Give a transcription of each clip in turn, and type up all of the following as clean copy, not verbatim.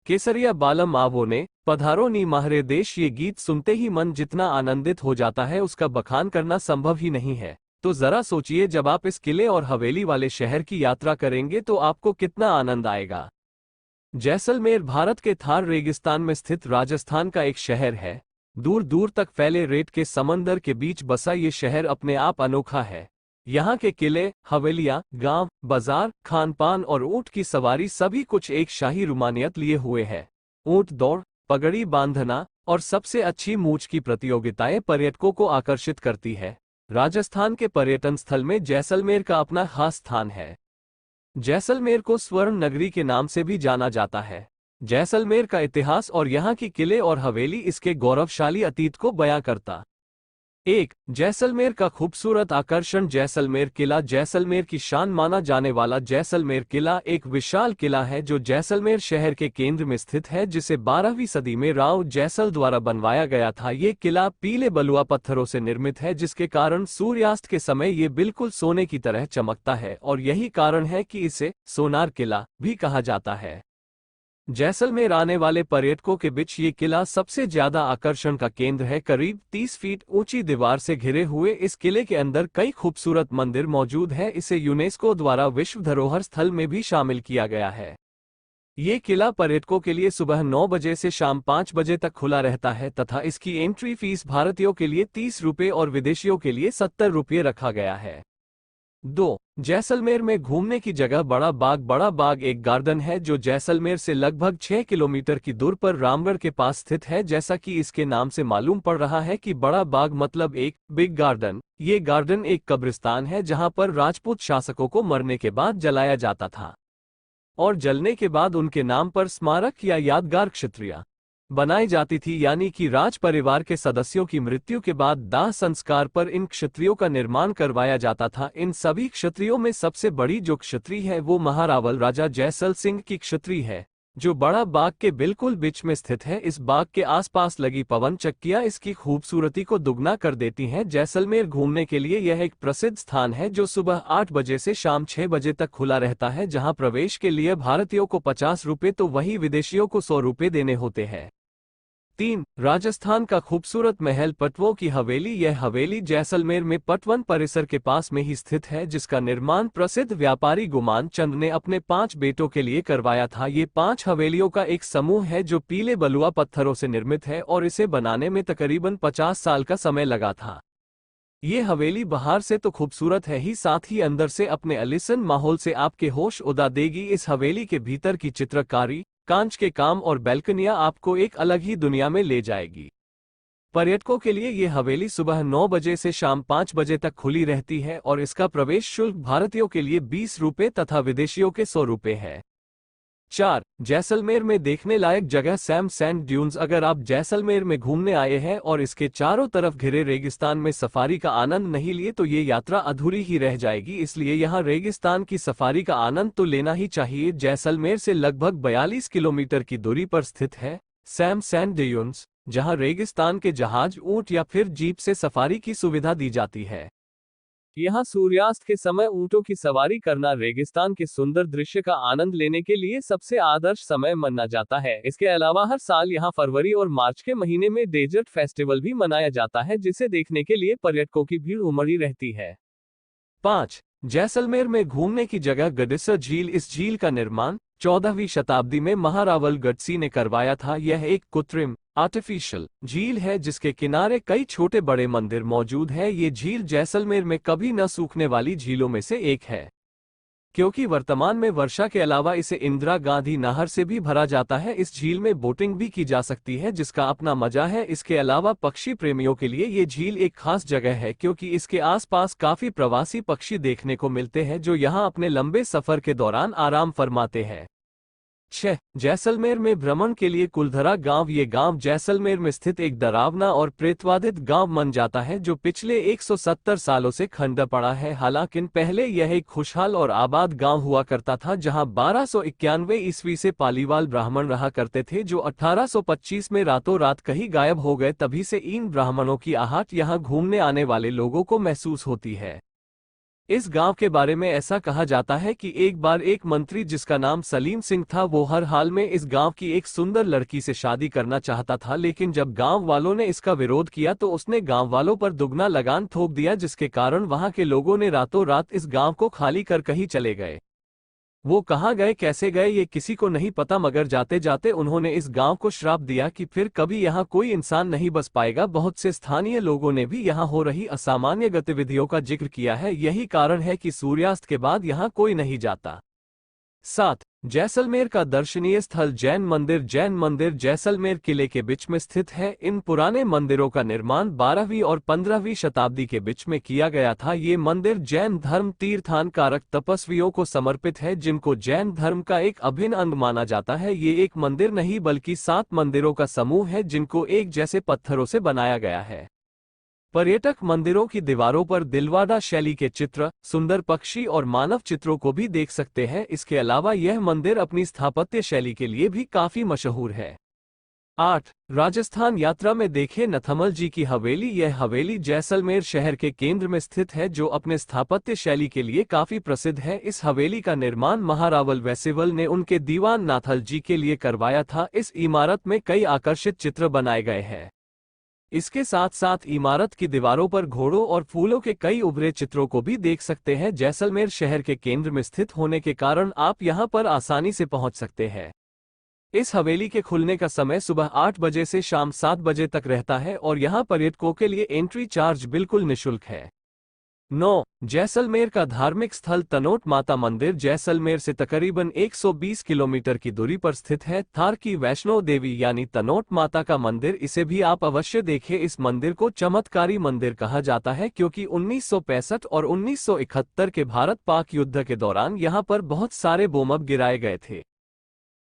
केसरिया बालम आवो ने पधारो नी माहरे देश। ये गीत सुनते ही मन जितना आनंदित हो जाता है उसका बखान करना संभव ही नहीं है। तो जरा सोचिए, जब आप इस किले और हवेली वाले शहर की यात्रा करेंगे तो आपको कितना आनंद आएगा। जैसलमेर भारत के थार रेगिस्तान में स्थित राजस्थान का एक शहर है। दूर दूर तक फैले रेत के समंदर के बीच बसा ये शहर अपने आप अनोखा है। यहाँ के किले, हवेलियां, गांव, बाजार, खानपान और ऊंट की सवारी सभी कुछ एक शाही रुमानियत लिए हुए है। ऊंट दौड़, पगड़ी बांधना और सबसे अच्छी मूंछ की प्रतियोगिताएं पर्यटकों को आकर्षित करती है। राजस्थान के पर्यटन स्थल में जैसलमेर का अपना खास स्थान है। जैसलमेर को स्वर्ण नगरी के नाम से भी जाना जाता है। जैसलमेर का इतिहास और यहाँ की किले और हवेली इसके गौरवशाली अतीत को बयां करता। एक, जैसलमेर का खूबसूरत आकर्षण। जैसलमेर किला जैसलमेर की शान माना जाने वाला जैसलमेर किला एक विशाल किला है जो जैसलमेर शहर के केंद्र में स्थित है, जिसे 12वीं सदी में राव जैसल द्वारा बनवाया गया था। ये किला पीले बलुआ पत्थरों से निर्मित है, जिसके कारण सूर्यास्त के समय ये बिल्कुल सोने की तरह चमकता है और यही कारण है कि इसे सोनार किला भी कहा जाता है। जैसलमेर आने वाले पर्यटकों के बीच ये किला सबसे ज्यादा आकर्षण का केंद्र है। करीब 30 फीट ऊंची दीवार से घिरे हुए इस किले के अंदर कई खूबसूरत मंदिर मौजूद है। इसे यूनेस्को द्वारा विश्व धरोहर स्थल में भी शामिल किया गया है। ये किला पर्यटकों के लिए सुबह 9 बजे से शाम 5 बजे तक खुला रहता है तथा इसकी एंट्री फीस भारतीयों के लिए 30 रुपये और विदेशियों के लिए 70 रुपये रखा गया है। 2, जैसलमेर में घूमने की जगह बड़ा बाग। बड़ा बाग एक गार्डन है जो जैसलमेर से लगभग 6 किलोमीटर की दूर पर रामगढ़ के पास स्थित है। जैसा कि इसके नाम से मालूम पड़ रहा है कि बड़ा बाग मतलब एक बिग गार्डन। ये गार्डन एक कब्रिस्तान है जहां पर राजपूत शासकों को मरने के बाद जलाया जाता था और जलने के बाद उनके नाम पर स्मारक या यादगार क्षत्रिया बनाई जाती थी, यानी कि राज परिवार के सदस्यों की मृत्यु के बाद दाह संस्कार पर इन क्षत्रियों का निर्माण करवाया जाता था। इन सभी क्षत्रियों में सबसे बड़ी जो क्षत्रिय है वो महारावल राजा जैसल सिंह की क्षत्रिय है, जो बड़ा बाग के बिल्कुल बीच में स्थित है। इस बाग के आसपास लगी पवन चक्कियां इसकी खूबसूरती को दुगना कर देती हैं। जैसलमेर घूमने के लिए यह एक प्रसिद्ध स्थान है जो सुबह 8 बजे से शाम 6 बजे तक खुला रहता है, जहां प्रवेश के लिए भारतीयों को 50 रुपये तो वहीं विदेशियों को 100 रुपये देने होते हैं। 3, राजस्थान का खूबसूरत महल पटवों की हवेली। यह हवेली जैसलमेर में पटवन परिसर के पास में ही स्थित है, जिसका निर्माण प्रसिद्ध व्यापारी गुमान चंद ने अपने 5 बेटों के लिए करवाया था। ये 5 हवेलियों का एक समूह है जो पीले बलुआ पत्थरों से निर्मित है और इसे बनाने में तकरीबन 50 साल का समय लगा था। ये हवेली बाहर से तो खूबसूरत है ही, साथ ही अंदर से अपने अलिसन माहौल से आपके होश उड़ा देगी। इस हवेली के भीतर की चित्रकारी, कांच के काम और बैल्कनियां आपको एक अलग ही दुनिया में ले जाएगी। पर्यटकों के लिए ये हवेली सुबह 9 बजे से शाम 5 बजे तक खुली रहती है और इसका प्रवेश शुल्क भारतीयों के लिए 20 रुपये तथा विदेशियों के 100 रुपये है। 4, जैसलमेर में देखने लायक जगह सैम सैंड ड्यून्स। अगर आप जैसलमेर में घूमने आए हैं और इसके चारों तरफ घिरे रेगिस्तान में सफारी का आनंद नहीं लिए तो ये यात्रा अधूरी ही रह जाएगी, इसलिए यहाँ रेगिस्तान की सफारी का आनंद तो लेना ही चाहिए। जैसलमेर से लगभग 42 किलोमीटर की दूरी पर स्थित है सैम सैंड ड्यून्स, जहाँ रेगिस्तान के जहाज, ऊंट या फिर जीप से सफारी की सुविधा दी जाती है। यहाँ सूर्यास्त के समय ऊंटों की सवारी करना रेगिस्तान के सुंदर दृश्य का आनंद लेने के लिए सबसे आदर्श समय माना जाता है। इसके अलावा हर साल यहाँ फरवरी और मार्च के महीने में डेजर्ट फेस्टिवल भी मनाया जाता है, जिसे देखने के लिए पर्यटकों की भीड़ उमड़ी रहती है। 5, जैसलमेर में घूमने की जगह गडसर झील। इस झील का निर्माण 14वीं शताब्दी में महारावल गडसी ने करवाया था। यह एक कृत्रिम आर्टिफिशियल झील है जिसके किनारे कई छोटे बड़े मंदिर मौजूद है। ये झील जैसलमेर में कभी न सूखने वाली झीलों में से एक है, क्योंकि वर्तमान में वर्षा के अलावा इसे इंदिरा गांधी नहर से भी भरा जाता है। इस झील में बोटिंग भी की जा सकती है, जिसका अपना मजा है। इसके अलावा पक्षी प्रेमियों के लिए ये झील एक खास जगह है, क्योंकि इसके आसपास काफी प्रवासी पक्षी देखने को मिलते हैं जो यहाँ अपने लंबे सफर के दौरान आराम फरमाते हैं। 6, जैसलमेर में भ्रमण के लिए कुलधरा गांव। ये गांव जैसलमेर में स्थित एक डरावना और प्रेतवादित गांव मन जाता है जो पिछले 170 सालों से खंडा पड़ा है। हालांकि पहले यह एक खुशहाल और आबाद गांव हुआ करता था, जहां 1291 ईस्वी से पालीवाल ब्राह्मण रहा करते थे, जो 1825 में रातों रात कहीं गायब हो गए। तभी से इन ब्राह्मणों की आहट यहां घूमने आने वाले लोगों को महसूस होती है। इस गांव के बारे में ऐसा कहा जाता है कि एक बार एक मंत्री जिसका नाम सलीम सिंह था, वो हर हाल में इस गांव की एक सुंदर लड़की से शादी करना चाहता था, लेकिन जब गांव वालों ने इसका विरोध किया तो उसने गांव वालों पर दुगना लगान थोप दिया, जिसके कारण वहां के लोगों ने रातों रात इस गांव को खाली कर कहीं चले गए। वो कहाँ गए, कैसे गए, ये किसी को नहीं पता, मगर जाते जाते उन्होंने इस गांव को श्राप दिया कि फिर कभी यहाँ कोई इंसान नहीं बस पाएगा। बहुत से स्थानीय लोगों ने भी यहाँ हो रही असामान्य गतिविधियों का जिक्र किया है, यही कारण है कि सूर्यास्त के बाद यहाँ कोई नहीं जाता। 7. जैसलमेर का दर्शनीय स्थल जैन मंदिर। जैन मंदिर जैसलमेर किले के बीच में स्थित है। इन पुराने मंदिरों का निर्माण 12वीं और 15वीं शताब्दी के बीच में किया गया था। ये मंदिर जैन धर्म तीर्थानकारक तपस्वियों को समर्पित है, जिनको जैन धर्म का एक अभिन्न अंग माना जाता है। ये एक मंदिर नहीं बल्कि 7 मंदिरों का समूह है, जिनको एक जैसे पत्थरों से बनाया गया है। पर्यटक मंदिरों की दीवारों पर दिलवाड़ा शैली के चित्र, सुंदर पक्षी और मानव चित्रों को भी देख सकते हैं। इसके अलावा यह मंदिर अपनी स्थापत्य शैली के लिए भी काफी मशहूर है। 8. राजस्थान यात्रा में देखें नथमल जी की हवेली। यह हवेली जैसलमेर शहर के केंद्र में स्थित है, जो अपने स्थापत्य शैली के लिए काफी प्रसिद्ध है। इस हवेली का निर्माण महारावल वैसिवल ने उनके दीवान नाथल जी के लिए करवाया था। इस इमारत में कई आकर्षित चित्र बनाए गए हैं। इसके साथ साथ इमारत की दीवारों पर घोड़ों और फूलों के कई उभरे चित्रों को भी देख सकते हैं। जैसलमेर शहर के केंद्र में स्थित होने के कारण आप यहां पर आसानी से पहुंच सकते हैं। इस हवेली के खुलने का समय सुबह 8 बजे से शाम 7 बजे तक रहता है और यहां पर्यटकों के लिए एंट्री चार्ज बिल्कुल निःशुल्क है। 9. जैसलमेर का धार्मिक स्थल तनोट माता मंदिर। जैसलमेर से तकरीबन 120 किलोमीटर की दूरी पर स्थित है थार की वैष्णो देवी यानी तनोट माता का मंदिर। इसे भी आप अवश्य देखें। इस मंदिर को चमत्कारी मंदिर कहा जाता है, क्योंकि 1965 और 1971 के भारत पाक युद्ध के दौरान यहां पर बहुत सारे बोमब गिराए गए थे।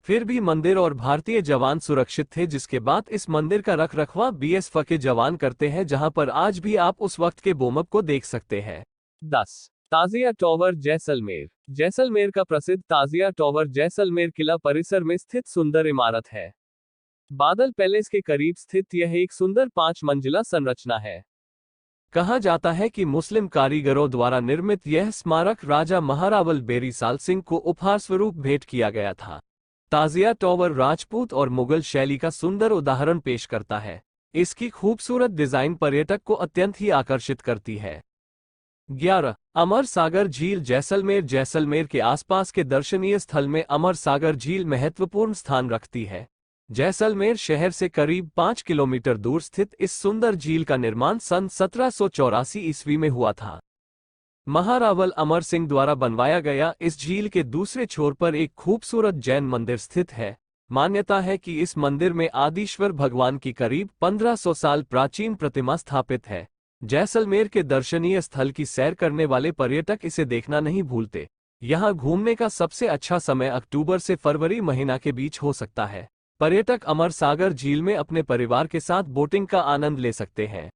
फिर भी मंदिर और भारतीय जवान सुरक्षित थे, जिसके बाद इस मंदिर का रखरखाव बीएसएफ के जवान करते हैं, जहां पर आज भी आप उस वक्त के बोमब को देख सकते हैं। 10. ताजिया टॉवर जैसलमेर। जैसलमेर का प्रसिद्ध ताजिया टॉवर जैसलमेर किला परिसर में स्थित सुंदर इमारत है। बादल पैलेस के करीब स्थित यह एक सुंदर 5 मंजिला संरचना है। कहा जाता है कि मुस्लिम कारीगरों द्वारा निर्मित यह स्मारक राजा महारावल बेरीसाल सिंह को उपहार स्वरूप भेंट किया गया था। ताजिया टॉवर राजपूत और मुगल शैली का सुंदर उदाहरण पेश करता है। इसकी खूबसूरत डिजाइन पर्यटक को अत्यंत ही आकर्षित करती है। 11. अमर सागर झील जैसलमेर। जैसलमेर के आसपास के दर्शनीय स्थल में अमर सागर झील महत्वपूर्ण स्थान रखती है। जैसलमेर शहर से करीब 5 किलोमीटर दूर स्थित इस सुंदर झील का निर्माण सन 1784 ईस्वी में हुआ था। महारावल अमर सिंह द्वारा बनवाया गया इस झील के दूसरे छोर पर एक खूबसूरत जैन मंदिर स्थित है। मान्यता है कि इस मंदिर में आदिश्वर भगवान की करीब 1500 साल प्राचीन प्रतिमा स्थापित है। जैसलमेर के दर्शनीय स्थल की सैर करने वाले पर्यटक इसे देखना नहीं भूलते। यहाँ घूमने का सबसे अच्छा समय अक्टूबर से फरवरी महीना के बीच हो सकता है। पर्यटक अमर सागर झील में अपने परिवार के साथ बोटिंग का आनंद ले सकते हैं।